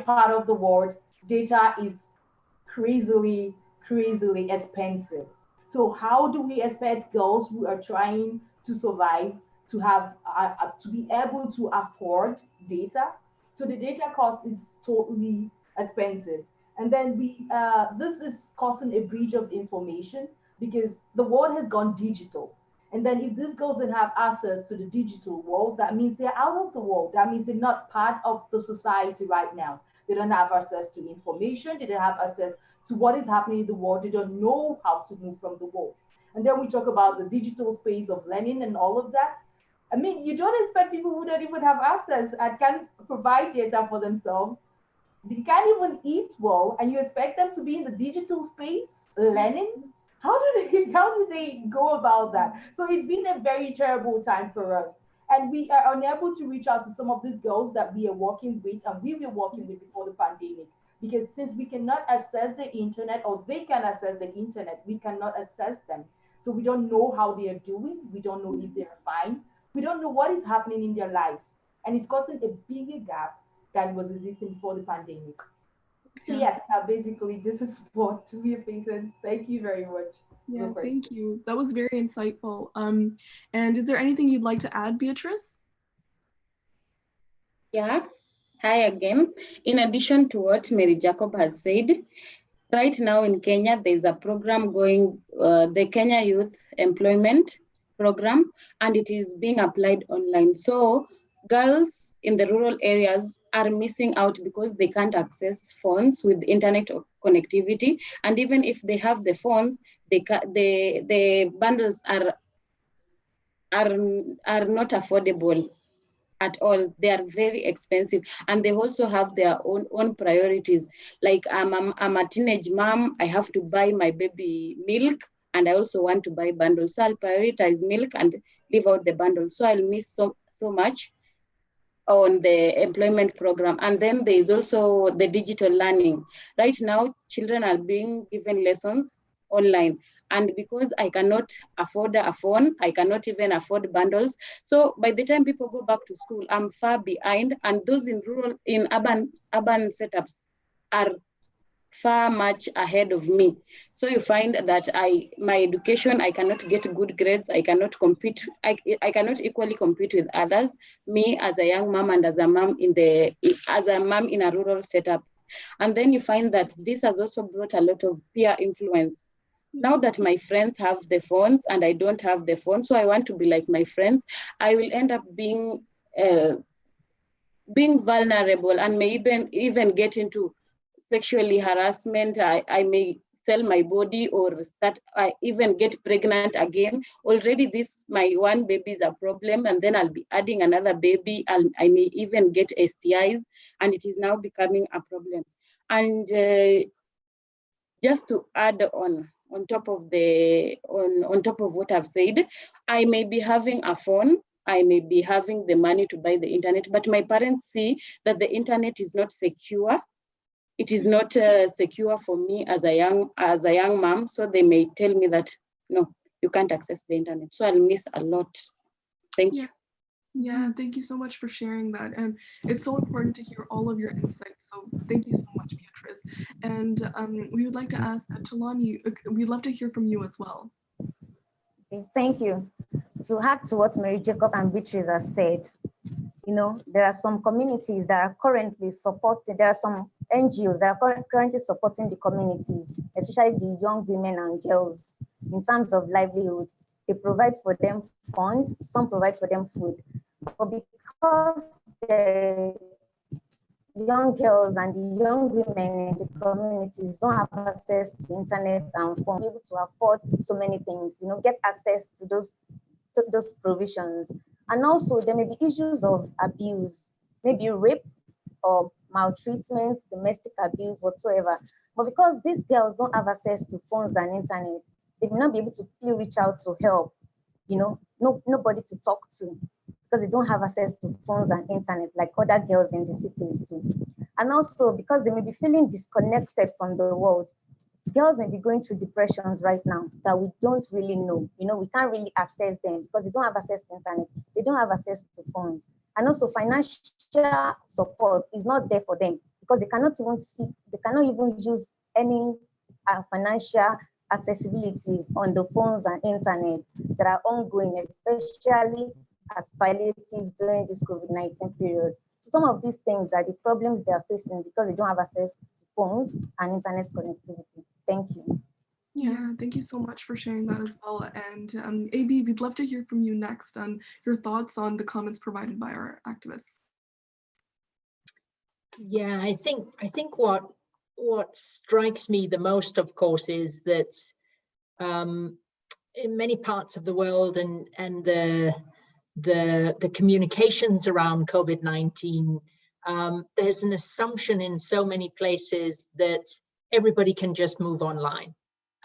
part of the world, data is crazily, crazily expensive. So how do we expect girls who are trying to survive to have to be able to afford data? So the data cost is totally expensive, and then we this is causing a breach of information because the world has gone digital. And then if these girls don't have access to the digital world, that means they're out of the world. That means they're not part of the society right now. They don't have access to information. They don't have access to what is happening in the world. They don't know how to move from the world. And then we talk about the digital space of learning and all of that. I mean, you don't expect people who don't even have access and can provide data for themselves. They can't even eat well, and you expect them to be in the digital space learning. How do they go about that? So it's been a very terrible time for us, and we are unable to reach out to some of these girls that we are working with and we were working with before the pandemic, because since we cannot access the internet, or they can access the internet, we cannot access them. So we don't know how they are doing, we don't know if they're fine, we don't know what is happening in their lives, and it's causing a bigger gap than was existing before the pandemic. So Yeah. yes, basically this is what we are facing. Thank you very much for the Yeah, question. thank you. That was very insightful. And is there anything you'd like to add, Beatrice? Yeah, hi again. In addition to what Mary Jacob has said, right now in Kenya, there's a program going, the Kenya Youth Employment Program, and it is being applied online. So girls in the rural areas are missing out because they can't access phones with internet connectivity. And even if they have the phones, the bundles are, are not affordable at all. They are very expensive, and they also have their own priorities. Like I'm a teenage mom, I have to buy my baby milk, and I also want to buy bundles. So I'll prioritize milk and leave out the bundles. So I'll miss so much on the employment program. And then there is also the digital learning. Right now, children are being given lessons online. And because I cannot afford a phone, I cannot even afford bundles. So by the time people go back to school, I'm far behind. And those in urban setups are far much ahead of me. So you find that my education, I cannot get good grades, I cannot compete, I cannot equally compete with others, me as a young mom and as a mom in a rural setup. And then you find that this has also brought a lot of peer influence. Now that my friends have the phones and I don't have the phone, so I want to be like my friends, I will end up uh, being vulnerable and may even get into sexually harassment. I may sell my body or start, I even get pregnant again. Already this, my one baby is a problem, and then I'll be adding another baby. I may even get STIs, and it is now becoming a problem. And just to add on top of on top of what I've said, I may be having a phone, I may be having the money to buy the internet, but my parents see that the internet is not secure. It is not secure for me as a young mom. So they may tell me that no, you can't access the internet. So I'll miss a lot. Thank Yeah. you. Yeah, thank you so much for sharing that. And it's so important to hear all of your insights. So thank you so much, Beatrice. And we would like to ask Talani, we'd love to hear from you as well. Okay, thank you. To add to what Mary Jacob and Beatrice has said, there are some communities that are currently supporting, there are some NGOs that are currently supporting the communities, especially the young women and girls, in terms of livelihood. They provide for them fund, some provide for them food. But because the young girls and the young women in the communities don't have access to internet and phone, be able to afford so many things, get access to those provisions. And also there may be issues of abuse, maybe rape or maltreatment, domestic abuse, whatsoever. But because these girls don't have access to phones and internet, they may not be able to reach out to help, nobody to talk to, because they don't have access to phones and internet like other girls in the cities do. And also because they may be feeling disconnected from the world. Girls may be going through depressions right now that we don't really know. We can't really assess them because they don't have access to internet. They don't have access to phones. And also financial support is not there for them because they cannot even see, they cannot even use any financial accessibility on the phones and internet that are ongoing, especially as palliatives during this COVID-19 period. So some of these things are the problems they are facing because they don't have access to phones and internet connectivity. Thank you. Yeah, thank you so much for sharing that as well. And AB, we'd love to hear from you next on your thoughts on the comments provided by our activists. Yeah, I think what strikes me the most, of course, is that in many parts of the world and the communications around COVID-19, there's an assumption in so many places that everybody can just move online.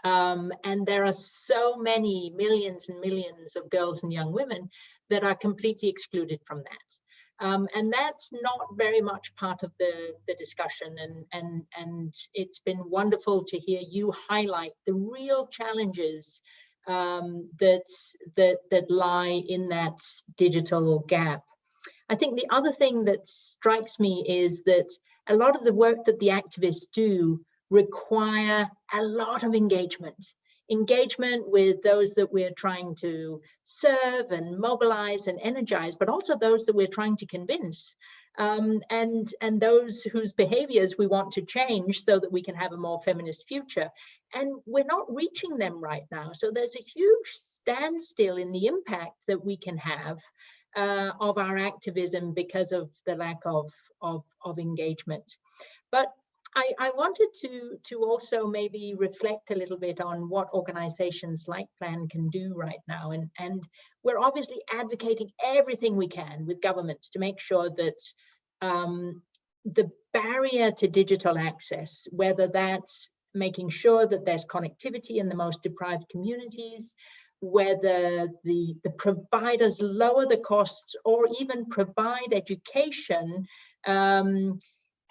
And there are so many millions and millions of girls and young women that are completely excluded from that. And that's not very much part of the discussion. And it's been wonderful to hear you highlight the real challenges that lie in that digital gap. I think the other thing that strikes me is that a lot of the work that the activists do require a lot of engagement with those that we're trying to serve and mobilize and energize, but also those that we're trying to convince, and those whose behaviors we want to change so that we can have a more feminist future. And we're not reaching them right now. So there's a huge standstill in the impact that we can have of our activism because of the lack of engagement. But I wanted to also maybe reflect a little bit on what organizations like Plan can do right now. And we're obviously advocating everything we can with governments to make sure that the barrier to digital access, whether that's making sure that there's connectivity in the most deprived communities, whether the providers lower the costs or even provide education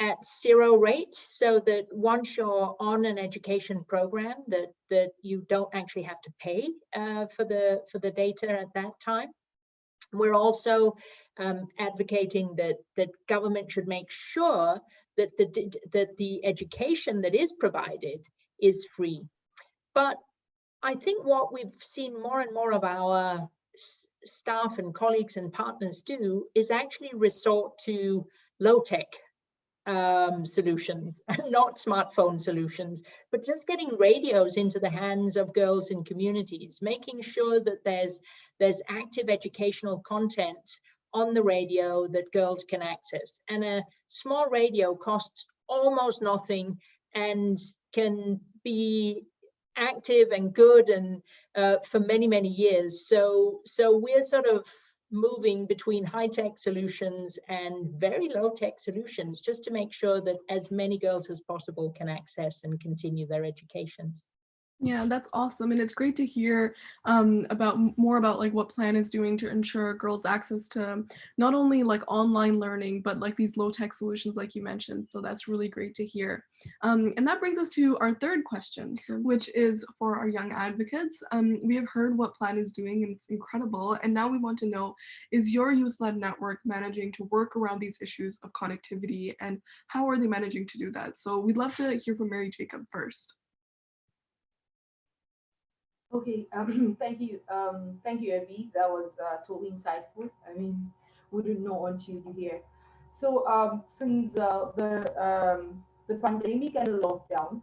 at zero rate, so that once you're on an education program that you don't actually have to pay for the data at that time. We're also advocating that government should make sure that the education that is provided is free. But I think what we've seen more and more of our staff and colleagues and partners do is actually resort to low-tech solutions, not smartphone solutions, but just getting radios into the hands of girls in communities, making sure that there's active educational content on the radio that girls can access. And a small radio costs almost nothing and can be active and good and for many, many years. So we're sort of moving between high-tech solutions and very low-tech solutions just to make sure that as many girls as possible can access and continue their educations. Yeah, that's awesome. And it's great to hear more about like what Plan is doing to ensure girls access to not only like online learning, but like these low-tech solutions like you mentioned. So that's really great to hear. And that brings us to our third question, which is for our young advocates. We have heard what Plan is doing and it's incredible. And now we want to know, is your youth-led network managing to work around these issues of connectivity, and how are they managing to do that? So we'd love to hear from Mary Jacob first. Okay, thank you, Abby. That was totally insightful. I mean, we didn't know until you hear. So, since the pandemic and the lockdown,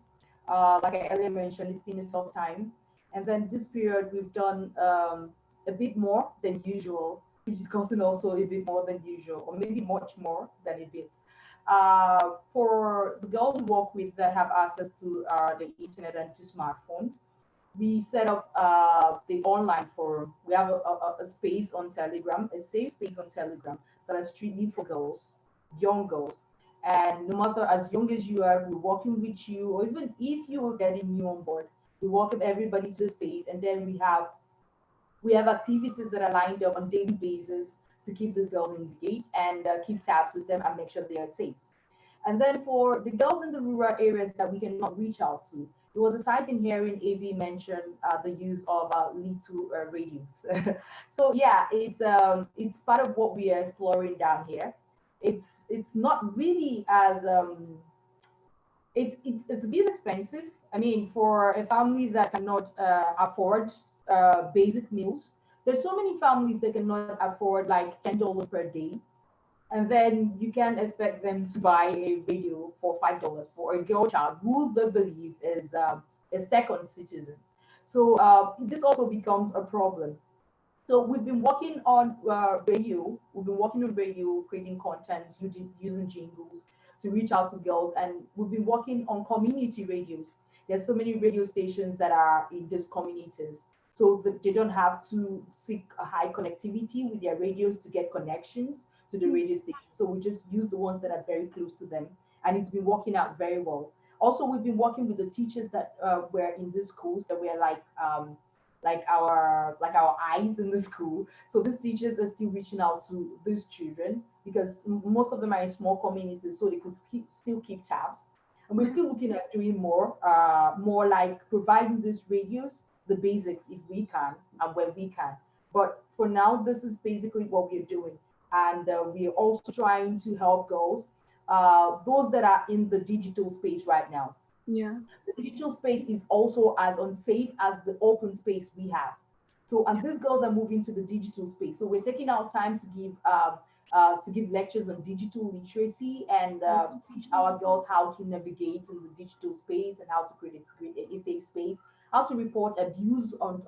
like I earlier mentioned, it's been a tough time, and then this period we've done a bit more than usual, which is costing also a bit more than usual, or maybe much more than a bit. For the girls we work with that have access to the internet and to smartphones, we set up the online forum. We have a space on Telegram, a safe space on Telegram that is strictly for girls, young girls. And no matter as young as you are, we're working with you, or even if you are getting new on board, we welcome everybody to the space. And then we have activities that are lined up on daily basis to keep these girls engaged and keep tabs with them and make sure they are safe. And then for the girls in the rural areas that we cannot reach out to, there was a site in here in AV mentioned the use of little radios. So yeah, it's part of what we are exploring down here. it's not really as it's a bit expensive. I mean, for a family that cannot afford basic meals, there's so many families that cannot afford like $10 per day, and then you can expect them to buy a radio for $5 for a girl child who they believe is a second citizen. So this also becomes a problem. So we've been working on radio. We've been working on radio, creating content, using jingles to reach out to girls, and we've been working on community radios. There's so many radio stations that are in these communities, so that they don't have to seek a high connectivity with their radios to get connections to the radio station. So we just use the ones that are very close to them, and it's been working out very well. Also, we've been working with the teachers that were in these schools that were like our eyes in the school. So these teachers are still reaching out to these children because most of them are in small communities, so they could still keep tabs. And we're still looking at doing more like providing these radios, the basics if we can and when we can. But for now, this is basically what we're doing, and we're also trying to help girls, those that are in the digital space right now. Yeah. The digital space is also as unsafe as the open space we have. So, and these girls are moving to the digital space. So we're taking our time to give lectures on digital literacy and teach our girls how to navigate in the digital space and how to create a safe space, how to report abuse on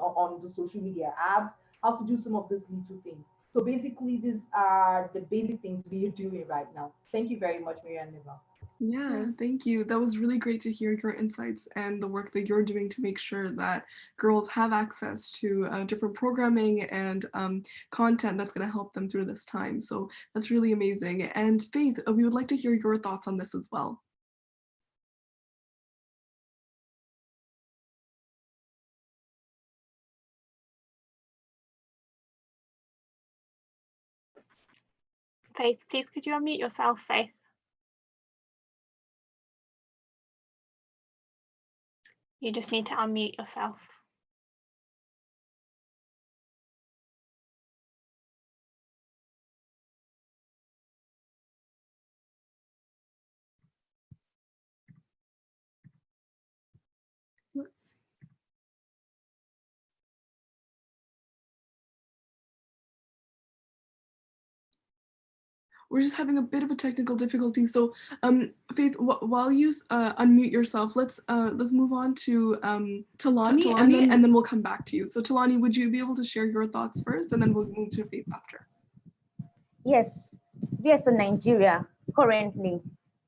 the social media apps, how to do some of these little things. So basically, these are the basic things we are doing right now. Thank you very much, Maria and Neva. Yeah, thank you. That was really great to hear your insights and the work that you're doing to make sure that girls have access to different programming and content that's going to help them through this time. So that's really amazing. And Faith, we would like to hear your thoughts on this as well. Faith, please could you unmute yourself, Faith? You just need to unmute yourself. Let's see. We're just having a bit of a technical difficulty. So, Faith, while you unmute yourself, let's move on to Talani, and then we'll come back to you. So, Talani, would you be able to share your thoughts first, and then we'll move to Faith after? Yes, VSO Nigeria currently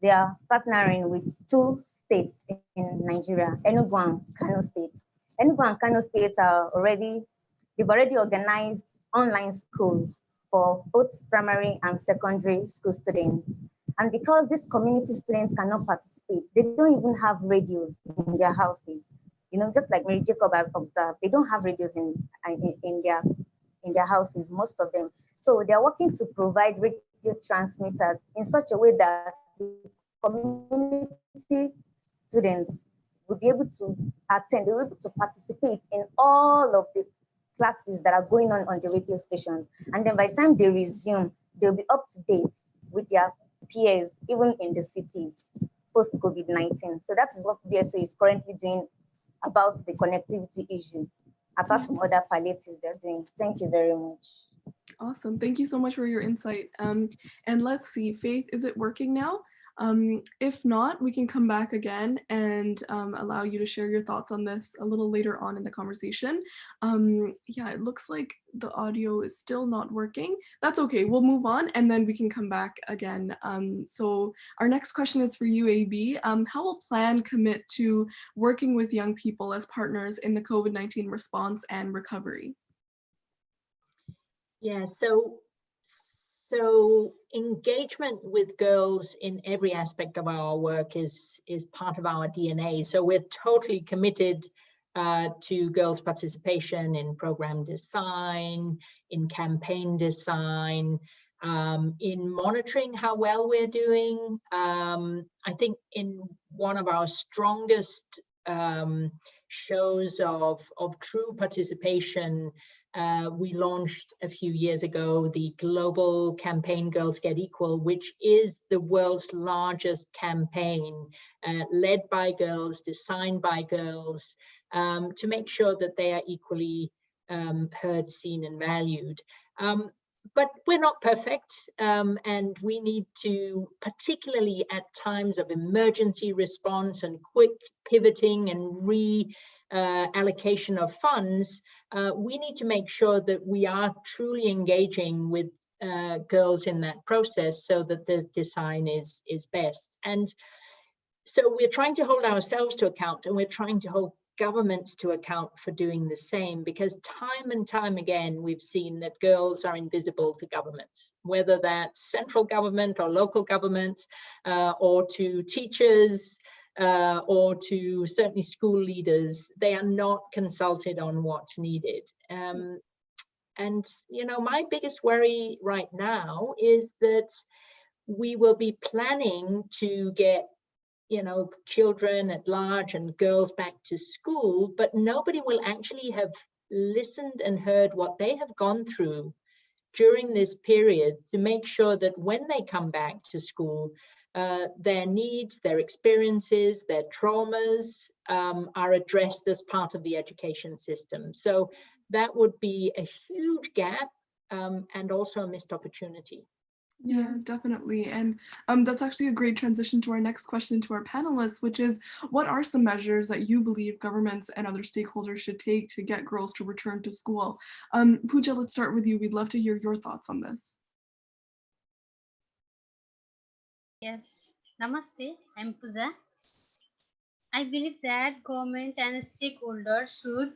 they are partnering with 2 states in Nigeria, Enugu and Kano states. Enugu and Kano states they've already organized online schools for both primary and secondary school students. And because these community students cannot participate, they don't even have radios in their houses. You know, just like Mary Jacob has observed, they don't have radios in their houses, most of them. So they're working to provide radio transmitters in such a way that the community students will be able to attend, they will be able to participate in all of the classes that are going on the radio stations. And then by the time they resume, they'll be up to date with their peers, even in the cities post COVID-19. So that is what VSO is currently doing about the connectivity issue, apart from other palliatives they're doing. Thank you very much. Awesome. Thank you so much for your insight. And let's see, Faith, is it working now? If not, we can come back again and allow you to share your thoughts on this a little later on in the conversation. Yeah, it looks like the audio is still not working. That's okay. We'll move on and then we can come back again. So our next question is for you, AB. How will Plan commit to working with young people as partners in the COVID-19 response and recovery? Yeah, so engagement with girls in every aspect of our work is part of our DNA. So we're totally committed to girls' participation in program design, in campaign design, in monitoring how well we're doing. I think in one of our strongest shows of true participation we launched a few years ago the global campaign Girls Get Equal, which is the world's largest campaign led by girls, designed by girls, to make sure that they are equally heard, seen, and valued. But we're not perfect, and we need to, particularly at times of emergency response and quick pivoting and reallocation of funds, we need to make sure that we are truly engaging with girls in that process so that the design is best. And so we're trying to hold ourselves to account, and we're trying to hold governments to account for doing the same, because time and time again we've seen that girls are invisible to governments, whether that's central government or local government, or to teachers, or to certainly school leaders. They are not consulted on what's needed. And you know, my biggest worry right now is that we will be planning to get, you know, children at large and girls back to school, but nobody will actually have listened and heard what they have gone through during this period to make sure that when they come back to school, their needs, their experiences, their traumas are addressed as part of the education system. So that would be a huge gap, and also a missed opportunity. Yeah, definitely. And that's actually a great transition to our next question to our panelists, which is, what are some measures that you believe governments and other stakeholders should take to get girls to return to school? Pooja, let's start with you. We'd love to hear your thoughts on this. Yes, Namaste, I'm Pooja. I believe that government and stakeholders should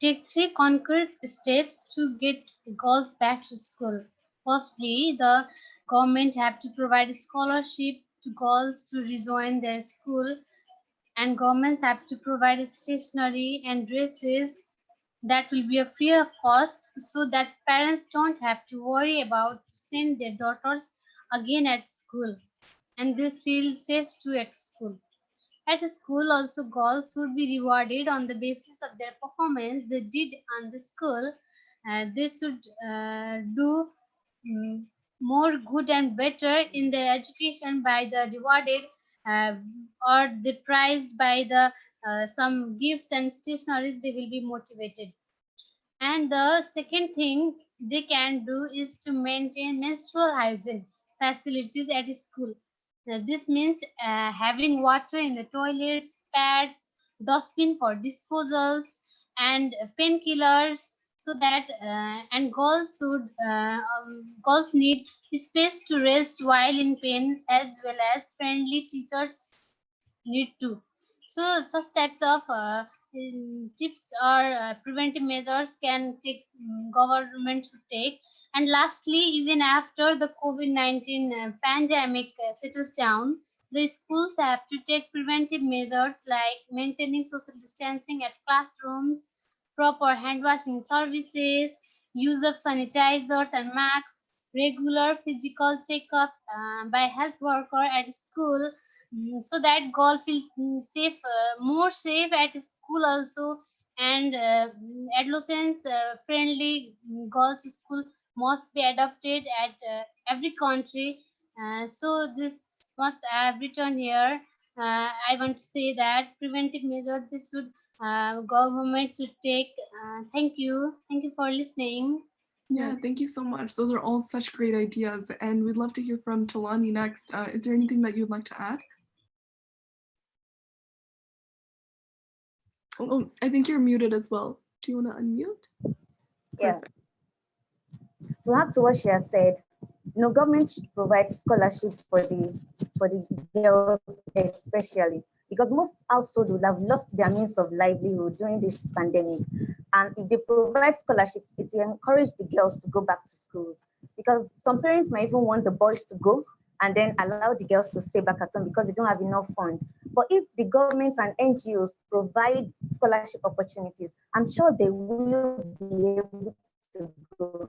take 3 concrete steps to get girls back to school. Firstly, the government have to provide scholarship to girls to rejoin their school, and governments have to provide stationery and dresses that will be a free of cost, so that parents don't have to worry about to send their daughters again at school, and they feel safe too at school. At school also, girls would be rewarded on the basis of their performance they did on the school. They should do mm, more good and better in their education by the rewarded, uh, or they prized by the some gifts and stationaries. They will be motivated. And the second thing they can do is to maintain menstrual hygiene facilities at school. This means having water in the toilets, pads, dustbin for disposals, and painkillers, so that and girls need space to rest while in pain, as well as friendly teachers need to. So such types of tips or preventive measures can take, government to take. And lastly, even after the COVID-19 pandemic settles down, the schools have to take preventive measures like maintaining social distancing at classrooms, proper hand washing services, use of sanitizers and masks, regular physical checkup by health worker at school, so that girl feels safe, more safe at school also. And adolescents friendly girls school must be adopted at every country. So this must have written here. I want to say that preventive measures this should government should take. Thank you for listening. Yeah, thank you so much. Those are all such great ideas. And we'd love to hear from Talani next. Is there anything that you'd like to add? Oh, I think you're muted as well. Do you want to unmute? Yeah. Perfect. To add to what she has said, government should provide scholarship for the girls especially, because most households would have lost their means of livelihood during this pandemic. And if they provide scholarships, it will encourage the girls to go back to schools, because some parents might even want the boys to go and then allow the girls to stay back at home because they don't have enough funds. But if the governments and NGOs provide scholarship opportunities, I'm sure they will be able to go.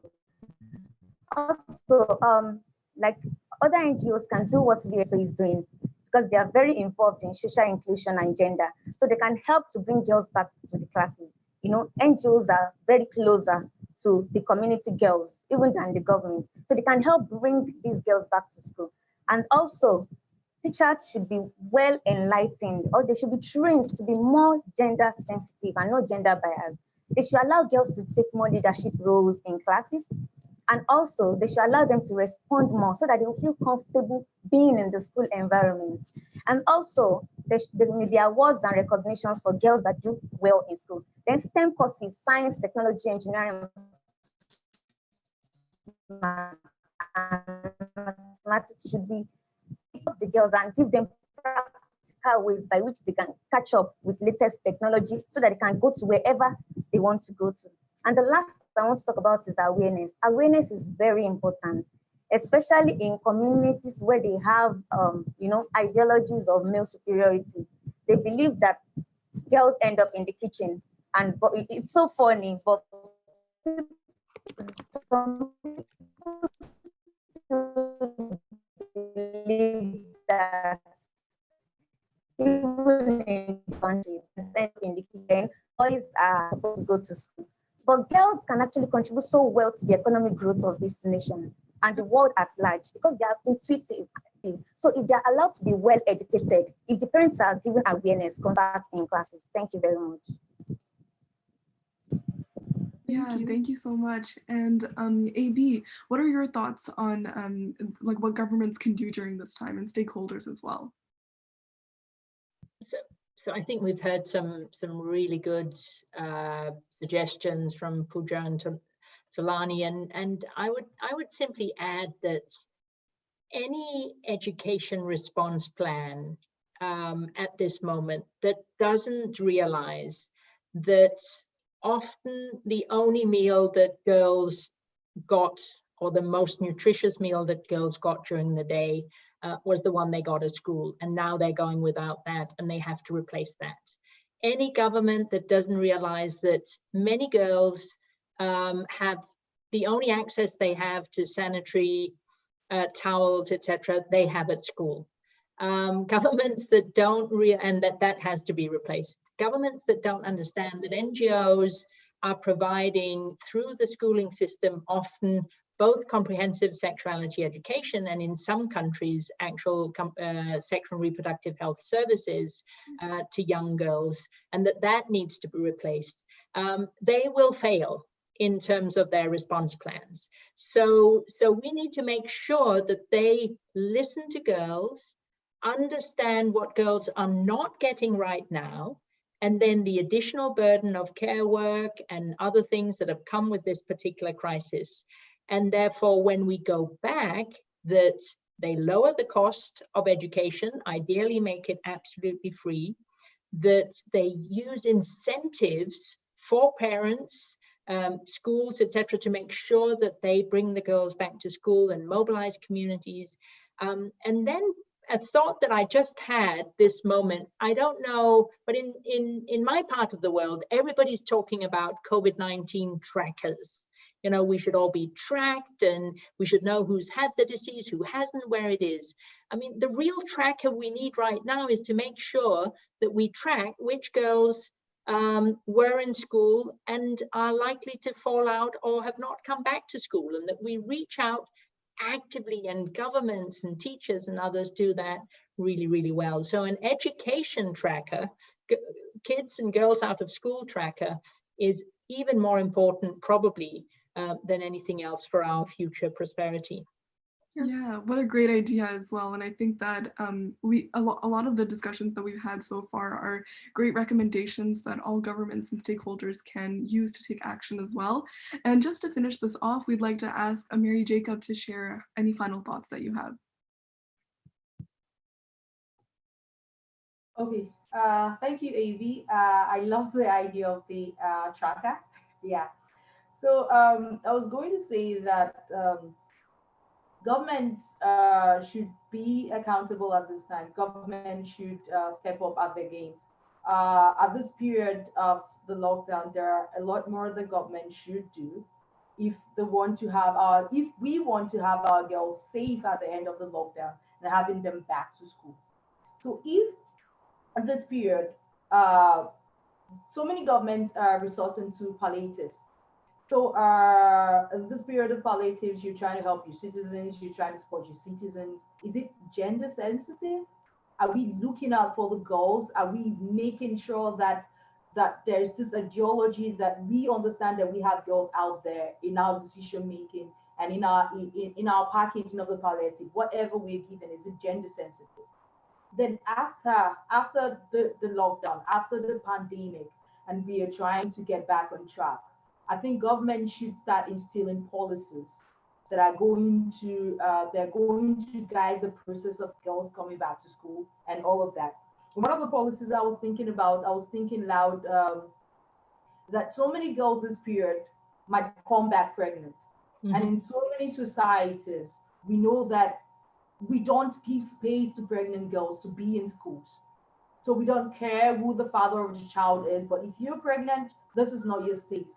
Also, like other NGOs can do what VSO is doing, because they are very involved in social inclusion and gender. So they can help to bring girls back to the classes. NGOs are very closer to the community girls, even than the government. So they can help bring these girls back to school. And also, teachers should be well enlightened, or they should be trained to be more gender sensitive and not gender biased. They should allow girls to take more leadership roles in classes. And also, they should allow them to respond more so that they will feel comfortable being in the school environment. And also, there may be awards and recognitions for girls that do well in school. Then STEM courses, science, technology, engineering, mathematics should be the girls and give them practical ways by which they can catch up with latest technology so that they can go to wherever they want to go to. And the last I want to talk about is awareness. Awareness is very important, especially in communities where they have, ideologies of male superiority. They believe that girls end up in the kitchen, and but it's so funny, but some people believe that even in the country, in the kitchen, boys are supposed to go to school. But girls can actually contribute so well to the economic growth of this nation and the world at large because they are intuitive. So if they are allowed to be well educated, if the parents are given awareness, come back in classes. Thank you very much. Yeah, thank you so much. And AB, what are your thoughts on what governments can do during this time and stakeholders as well? So I think we've heard some really good suggestions from Pooja and Tulani, and I would simply add that any education response plan at this moment that doesn't realize that often the only meal that girls got, or the most nutritious meal that girls got during the day, was the one they got at school, and now they're going without that and they have to replace that. Any government that doesn't realize that many girls have the only access they have to sanitary towels, etc., they have at school. Governments that don't and that has to be replaced. Governments that don't understand that NGOs are providing through the schooling system often both comprehensive sexuality education and in some countries actual sexual and reproductive health services to young girls, and that needs to be replaced. They will fail in terms of their response plans. So we need to make sure that they listen to girls, understand what girls are not getting right now, and then the additional burden of care work and other things that have come with this particular crisis. And therefore, when we go back, that they lower the cost of education, ideally make it absolutely free, that they use incentives for parents, schools, etc., to make sure that they bring the girls back to school and mobilize communities. And then a thought that I just had this moment, I don't know, but in my part of the world, everybody's talking about COVID-19 trackers. We should all be tracked and we should know who's had the disease, who hasn't, where it is. I mean, the real tracker we need right now is to make sure that we track which girls were in school and are likely to fall out or have not come back to school, and that we reach out actively, and governments and teachers and others do that really, really well. So an education tracker, kids and girls out of school tracker, is even more important probably than anything else for our future prosperity. Yeah, what a great idea as well. And I think that a lot of the discussions that we've had so far are great recommendations that all governments and stakeholders can use to take action as well. And just to finish this off, we'd like to ask Mary Jacob to share any final thoughts that you have. Okay, thank you, Avi. I love the idea of the tracker. Yeah. So I was going to say that governments should be accountable at this time. Government should step up at the games. At this period of the lockdown, there are a lot more the government should do if they want to have if we want to have our girls safe at the end of the lockdown and having them back to school. So if at this period, so many governments are resorting to palliatives. So, in this period of palliatives, you're trying to help your citizens, you're trying to support your citizens. Is it gender sensitive? Are we looking out for the goals? Are we making sure that there's this ideology that we understand that we have girls out there in our decision making and in our packaging of the palliative, whatever we're given, is it gender sensitive? Then after the lockdown, after the pandemic, and we are trying to get back on track, I think government should start instilling policies that are going to they're going to guide the process of girls coming back to school and all of that. One of the policies I was thinking about, I was thinking loud, that so many girls this period might come back pregnant. And in so many societies, we know that we don't give space to pregnant girls to be in schools. So we don't care who the father of the child is, but if you're pregnant, this is not your space.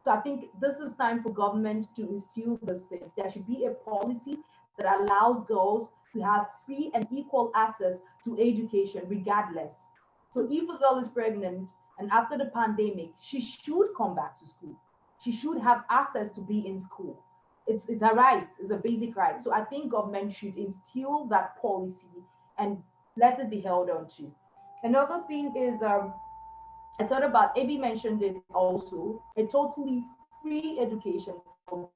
So I think this is time for government to instill those things. There should be a policy that allows girls to have free and equal access to education regardless. So if a girl is pregnant and after the pandemic, she should come back to school. She should have access to be in school. It's a right, it's a basic right. So I think government should instill that policy and let it be held on to. Another thing is, I thought about, Abby mentioned it also, a totally free education for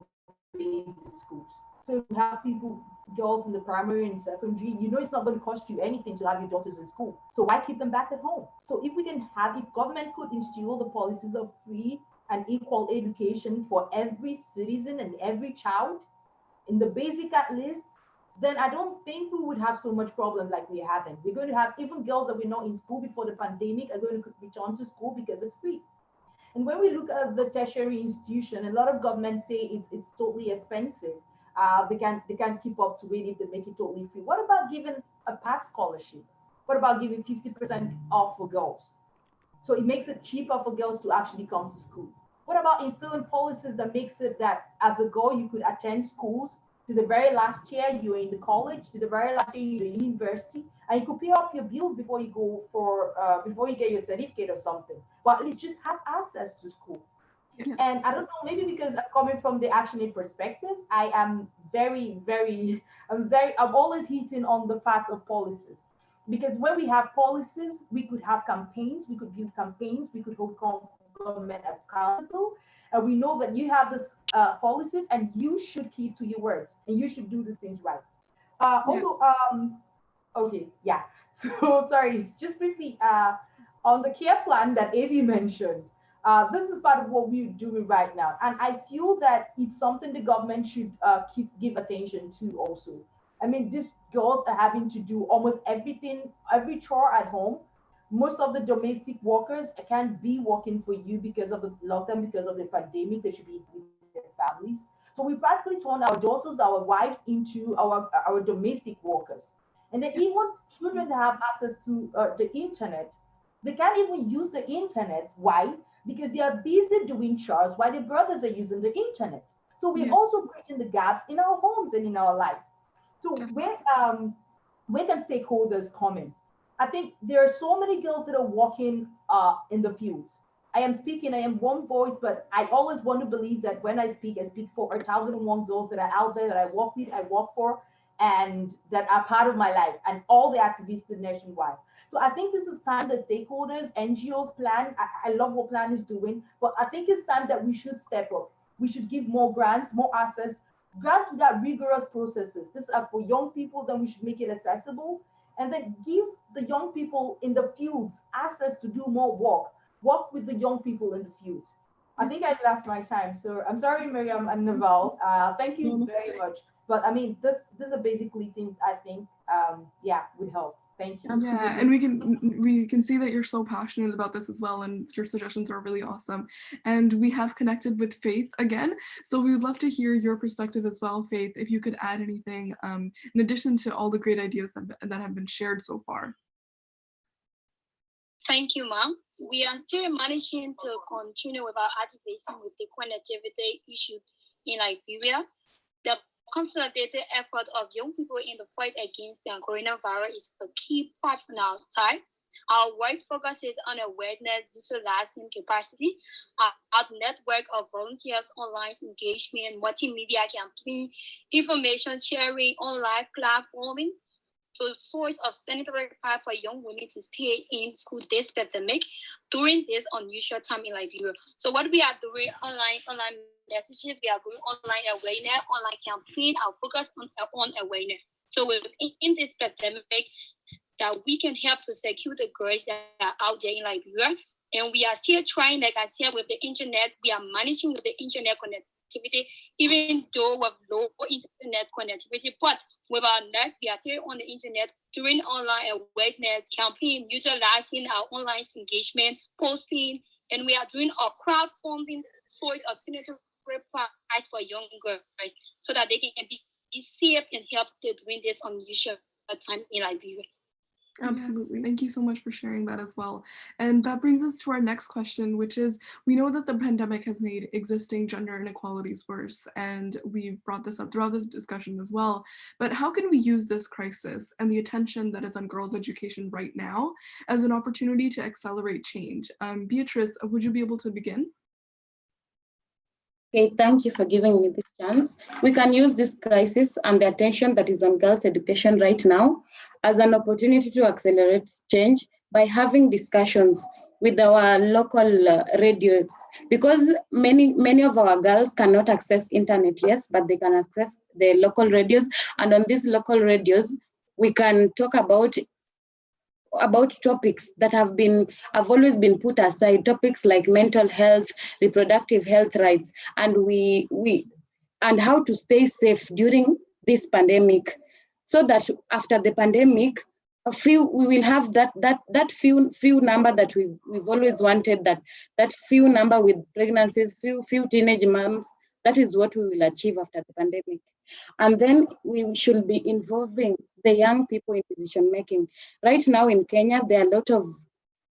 basic schools. So if you have people, girls in the primary and secondary, you know it's not going to cost you anything to have your daughters in school. So why keep them back at home? So if we can have, if government could instill the policies of free and equal education for every citizen and every child, in the basic at least, then I don't think we would have so much problem like we're having. We're going to have even girls that were not in school before the pandemic are going to return to school because it's free. And when we look at the tertiary institution, a lot of governments say it's totally expensive. They can't keep up to it if they make it totally free. What about giving a pass scholarship? What about giving 50% off for girls? So it makes it cheaper for girls to actually come to school. What about instilling policies that makes it that as a girl you could attend schools to the very last year you're in the college, to the very last year you're in university, and you could pay off your bills before you go for before you get your certificate or something. But at least just have access to school. Yes. And I don't know, maybe because I'm coming from the ActionAid perspective, I am I'm always hitting on the part of policies. Because when we have policies, we could have campaigns, we could build campaigns, we could hold government accountable. And we know that you have this policies and you should keep to your words and you should do these things right. Yeah. Also, okay, yeah. So sorry, just briefly, on the care plan that Avi mentioned, this is part of what we're doing right now, and I feel that it's something the government should give attention to also. I mean, these girls are having to do almost everything, every chore at home. Most of the domestic workers can't be working for you because of the lockdown, because of the pandemic. They should be with their families. So we practically turn our daughters, our wives into our domestic workers. And then even children that have access to the internet, they can't even use the internet. Why? Because they are busy doing chores while their brothers are using the internet. So we're Yeah. also bridging the gaps in our homes and in our lives. So Definitely. where can stakeholders come in? I think there are so many girls that are working in the fields. I am speaking, I am one voice, but I always want to believe that when I speak for 1,001 girls that are out there that I work with, I work for, and that are part of my life, and all the activists nationwide. So I think this is time that stakeholders, NGOs, Plan, I love what Plan is doing, but I think it's time that we should step up. We should give more grants, more access, grants without rigorous processes. These are for young people, then we should make it accessible. And then give the young people in the fields access to do more work with the young people in the fields. I think I left my time. So I'm sorry, Miriam and Naval. Thank you No. very much. But I mean, this are basically things I think, yeah, would help. Thank you. Yeah, and we can see that you're so passionate about this as well, and your suggestions are really awesome. And we have connected with Faith again, so we would love to hear your perspective as well, Faith. If you could add anything in addition to all the great ideas that have been shared so far. Thank you, ma'am. We are still managing to continue with our activism with the connectivity issue in Liberia. The consolidated effort of young people in the fight against the coronavirus is a key part on our side. Our work focuses on awareness, visualizing capacity, our network of volunteers, online engagement, multimedia campaign, information sharing, online platforms, to source of sanitary pad for young women to stay in school this pandemic during this unusual time in Liberia. So what we are doing online messages, we are doing online awareness, online campaign, our focus on awareness. So in this pandemic, that we can help to secure the girls that are out there in Liberia. And we are still trying, like I said, with the internet, we are managing with the internet connectivity, even though with low internet connectivity, but with our nets, we are still on the internet doing online awareness campaign, utilizing our online engagement, posting, and we are doing a crowdfunding source of sanitary price for young girls so that they can be safe and healthy during this unusual time in Liberia. Absolutely. Yes. Thank you so much for sharing that as well. And that brings us to our next question, which is, we know that the pandemic has made existing gender inequalities worse, and we've brought this up throughout this discussion as well. But how can we use this crisis and the attention that is on girls' education right now as an opportunity to accelerate change? Beatrice, would you be able to begin? Okay, thank you for giving me this chance. We can use this crisis and the attention that is on girls' education right now as an opportunity to accelerate change by having discussions with our local radios, because many of our girls cannot access internet, yes, but they can access the local radios. And on these local radios, we can talk about topics that have always been put aside, topics like mental health, reproductive health rights, and and how to stay safe during this pandemic, so that after the pandemic, we will have that few number that we've always wanted, that few number with pregnancies, few teenage moms. That is what we will achieve after the pandemic. And then we should be involving the young people in decision making. Right now in Kenya, there are a lot of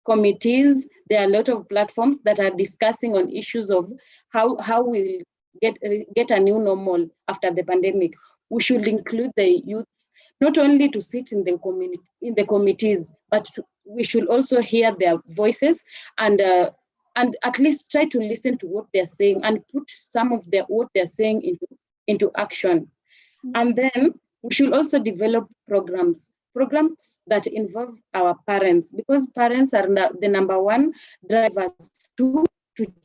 committees, there are a lot of platforms that are discussing on issues of how we get a new normal after the pandemic. We should include the youths, not only to sit in the committees, but we should also hear their voices and at least try to listen to what they're saying and put some of what they're saying into action. And then we should also develop programs that involve our parents, because parents are the number one drivers to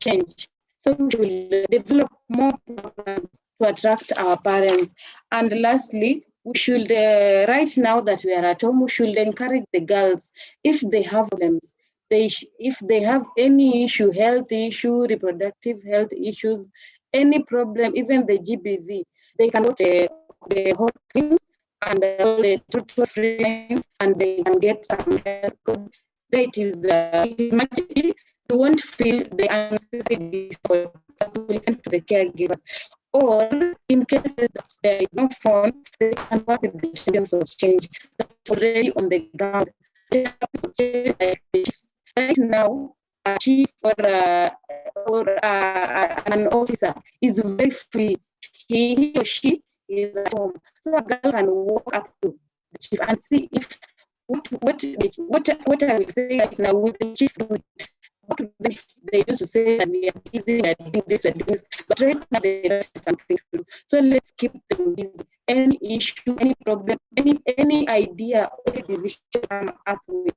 change. So we should develop more programs to attract our parents. And lastly, we should, right now that we are at home, we should encourage the girls, if they have problems, if they have any issue, health issue, reproductive health issues, any problem, even the GBV, they can go to the hot things and the total free, and they can get some help, because it is much, you won't feel the anxiety for to listen to the caregivers. Or in cases that there is no phone, they can work with the champions of change that's already on the ground. Right now, a chief or an officer is very free. He or she is at home, so a girl can walk up to the chief and see if what I will say right now, will the chief do it? What they used to say that we are busy, we are doing this, we are doing this, but right now they don't have something to do. So let's keep them busy. Any issue, any problem, any idea, any decision come up with,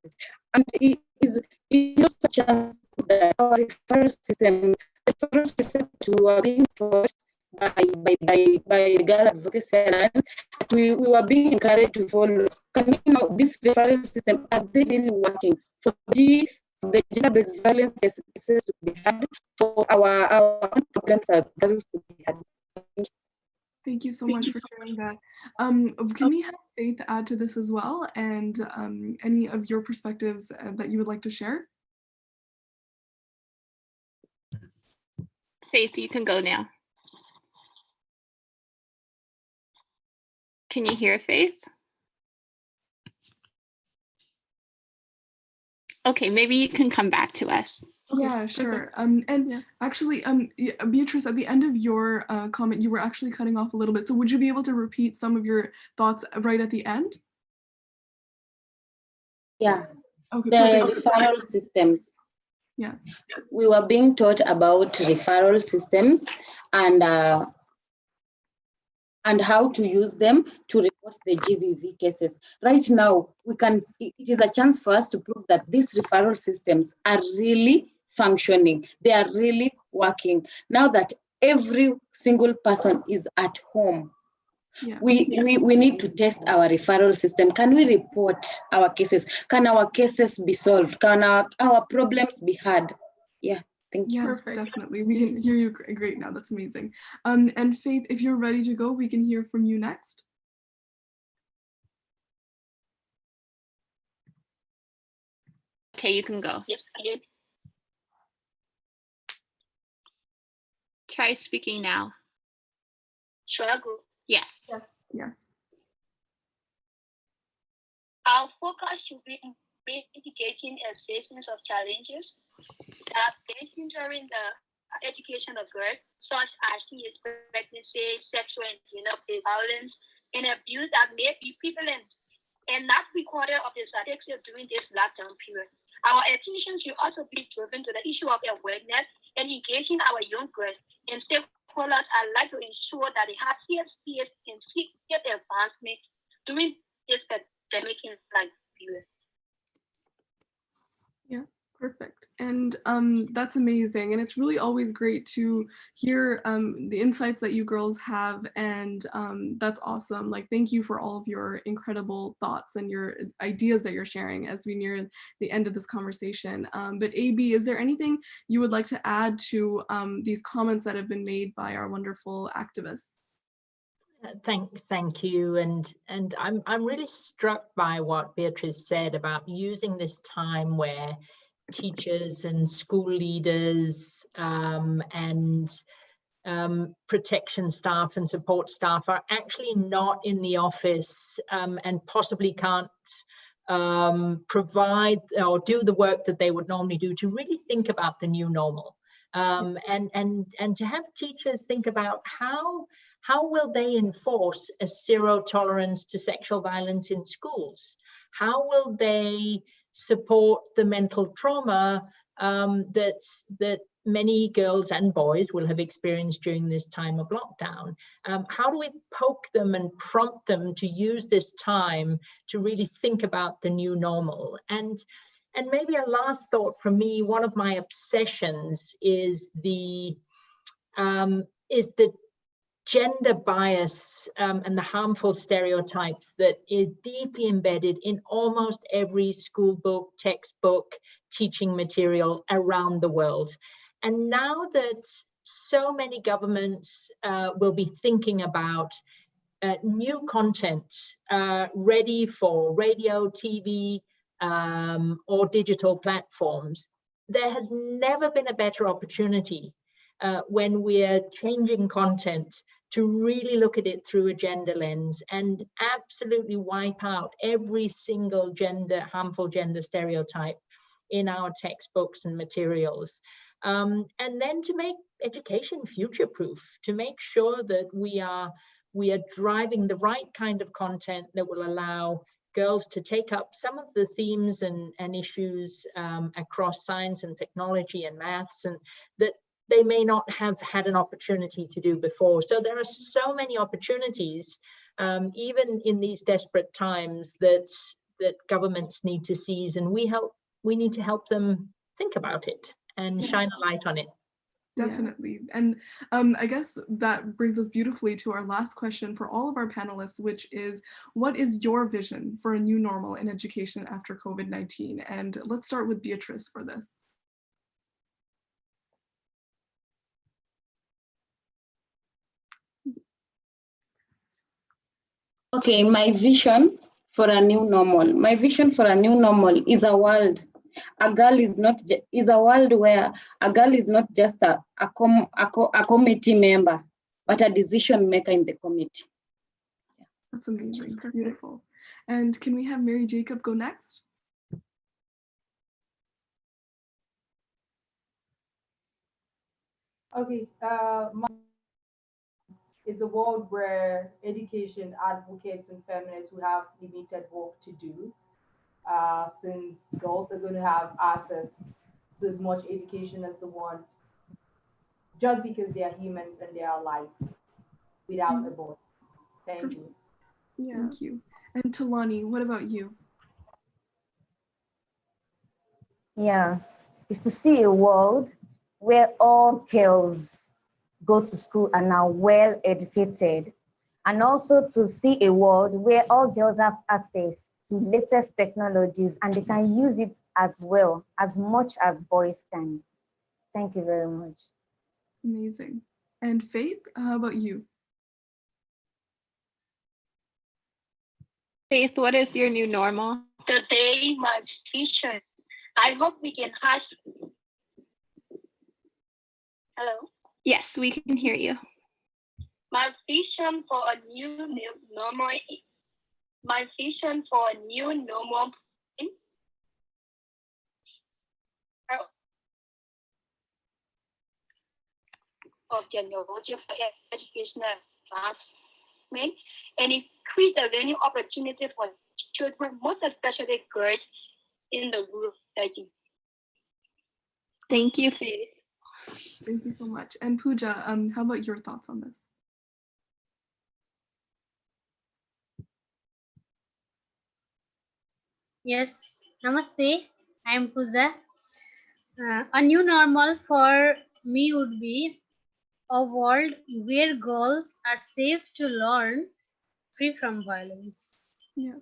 and it is just a chance that our referral system to being forced by Girl Advocacy Alliance, we were being encouraged to follow. Can you know this referral system, are they really working for the gender-based violence cases to be had, for our problems as girls to be had? Thank you so much for sharing that. Can we have Faith add to this as well, and any of your perspectives that you would like to share? Faith, you can go now. Can you hear Faith? Okay, maybe you can come back to us. Yeah, sure. Actually, Beatrice, at the end of your comment, you were actually cutting off a little bit. So would you be able to repeat some of your thoughts right at the end? Yeah. Okay, The perfect. referral systems. Yeah. We were being taught about referral systems and how to use them to report the GBV cases. Right now, it is a chance for us to prove that these referral systems are really functioning. They are really working. Now that every single person is at home, Yeah. we need to test our referral system. Can we report our cases? Can our cases be solved? Can our problems be heard? Yeah, thank you. Yes, definitely. We can hear you great now. That's amazing. And Faith, if you're ready to go, we can hear from you next. Okay, you can go. Yes. Try speaking now. Should I go? Yes. Yes. Our focus should be in mitigating existence of challenges that are facing during the education of girls, such as teenage pregnancy, sexual and gender violence, and abuse that may be prevalent and not recorded of the statistics during this lockdown period. Our attention should also be driven to the issue of awareness and engaging our young girls and stakeholders alike to ensure that they have safe space and safe advancement during this pandemic period. Yeah, perfect. And that's amazing. And it's really always great to hear the insights that you girls have. And that's awesome. Like, thank you for all of your incredible thoughts and your ideas that you're sharing as we near the end of this conversation. But AB, is there anything you would like to add to these comments that have been made by our wonderful activists? Thank you, and I'm really struck by what Beatrice said about using this time where teachers and school leaders and protection staff and support staff are actually not in the office and possibly can't provide or do the work that they would normally do, to really think about the new normal. And to have teachers think about how will they enforce a zero tolerance to sexual violence in schools? How will they support the mental trauma that many girls and boys will have experienced during this time of lockdown? How do we poke them and prompt them to use this time to really think about the new normal? And maybe a last thought from me, one of my obsessions is the gender bias and the harmful stereotypes that is deeply embedded in almost every school book, textbook, teaching material around the world. And now that so many governments will be thinking about new content ready for radio, TV, or digital platforms, there has never been a better opportunity when we're changing content to really look at it through a gender lens and absolutely wipe out every single harmful gender stereotype in our textbooks and materials. And then to make education future-proof, to make sure that we are driving the right kind of content that will allow girls to take up some of the themes and issues across science and technology and maths, and that they may not have had an opportunity to do before. So there are so many opportunities, even in these desperate times, that governments need to seize, and we need to help them think about it and shine a light on it. Definitely. And I guess that brings us beautifully to our last question for all of our panelists, which is, what is your vision for a new normal in education after COVID-19? And let's start with Beatrice for this. Okay, my vision for a new normal. My vision for a new normal is a world. A girl is a world where a girl is not just a committee member, but a decision maker in the committee. That's amazing. Beautiful. And can we have Mary Jacob go next? Okay, it's a world where education advocates and feminists will have limited work to do. since girls are going to have access to as much education as they want, just because they are humans and they are alive without a voice. Thank you. Yeah. Thank you. And Talani, what about you? Yeah, is to see a world where all girls go to school and are well educated, and also to see a world where all girls have access to latest technologies and they can use it as well, as much as boys can. Thank you very much. Amazing. And Faith, how about you? Faith, what is your new normal? Today, my vision. I hope we can have. Hello? Yes, we can hear you. My vision for a new normal. My vision for a new normal of technology for educational advancement and increase the learning opportunity for children, most especially girls in the rural setting. Thank you, Faith. Thank you so much. And Pooja, how about your thoughts on this? Yes, namaste. I am Pooja. A new normal for me would be a world where girls are safe to learn, free from violence. Yeah,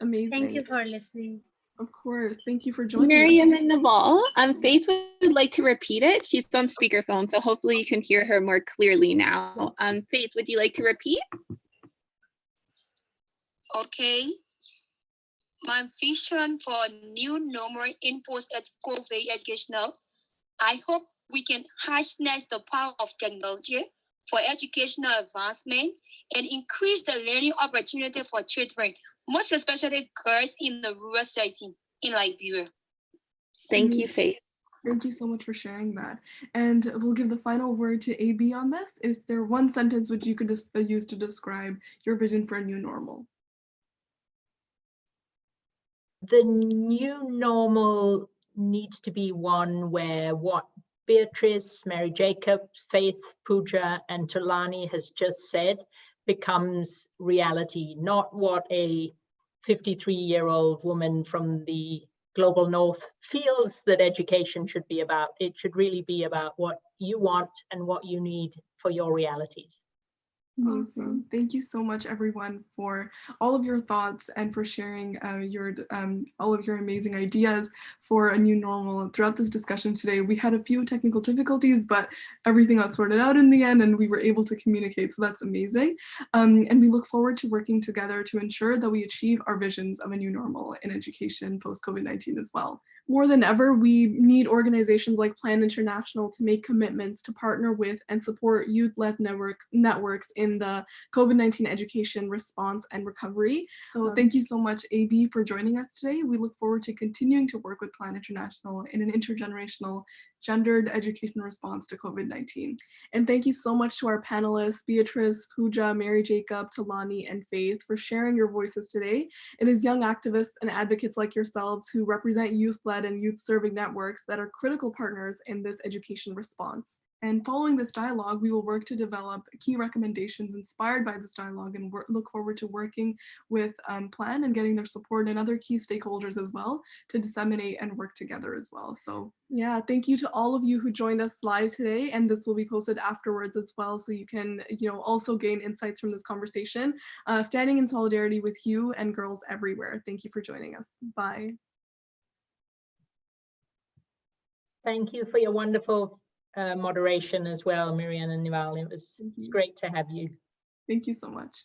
amazing. Thank you for listening. Of course. Thank you for joining Miriam us. and Naval, Faith would like to repeat it. She's on speakerphone, so hopefully you can hear her more clearly now. Faith, would you like to repeat? Okay. My vision for a new normal in post-COVID educational. I hope we can harness the power of technology for educational advancement and increase the learning opportunity for children, most especially girls in the rural setting in Liberia. Thank you, Faith. Thank you so much for sharing that. And we'll give the final word to AB on this. Is there one sentence which you could use to describe your vision for a new normal? The new normal needs to be one where what Beatrice, Mary Jacob, Faith, Pooja, and Tulani has just said becomes reality, not what a 53-year-old woman from the global north feels that education should be about. It should really be about what you want and what you need for your realities. Amazing. Thank you so much, everyone, for all of your thoughts and for sharing all of your amazing ideas for a new normal throughout this discussion today. We had a few technical difficulties, but everything got sorted out in the end and we were able to communicate, so that's amazing. And we look forward to working together to ensure that we achieve our visions of a new normal in education post-COVID-19 as well. More than ever, we need organizations like Plan International to make commitments to partner with and support youth-led networks in the COVID-19 education response and recovery. So thank you so much, AB, for joining us today. We look forward to continuing to work with Plan International in an intergenerational gendered education response to COVID-19. And thank you so much to our panelists, Beatrice, Pooja, Mary Jacob, Talani, and Faith, for sharing your voices today. It is young activists and advocates like yourselves who represent youth-led and youth-serving networks that are critical partners in this education response. And following this dialogue, we will work to develop key recommendations inspired by this dialogue and look forward to working with Plan and getting their support and other key stakeholders as well to disseminate and work together as well. So yeah, thank you to all of you who joined us live today, and this will be posted afterwards as well, so you can also gain insights from this conversation. Standing in solidarity with you and girls everywhere. Thank you for joining us. Bye. Thank you for your wonderful moderation as well, Miriam and Nival. It was great to have you. Thank you so much.